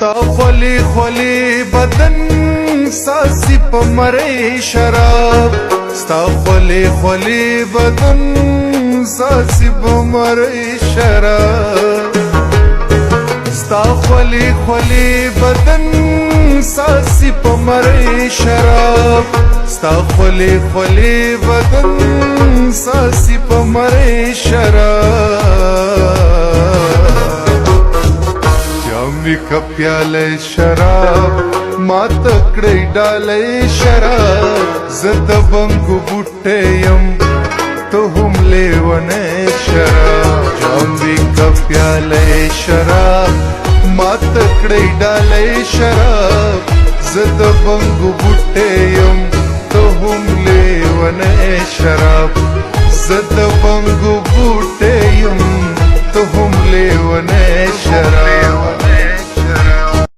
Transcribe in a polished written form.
تا خلی خلی بدن ساسی پا مره شراب ستا خلی خلی بدن ساسی پا مره شراب ستا خلی خلی بدن ساسی پا مره شراب ستا خلی خلی بدن ساسی پا مره شراب جامی کا پیاله شراب ما تکڑی ڈالے شراب زد بنگو بوٹے یم تو ہم لیونے شراب جامی کا پیاله شراب ما تکڑی ڈالے شراب زد بنگو بوٹے یم تو ہم لیونے شراب زد بنگو بوٹے یم تو ہم لیونے شراب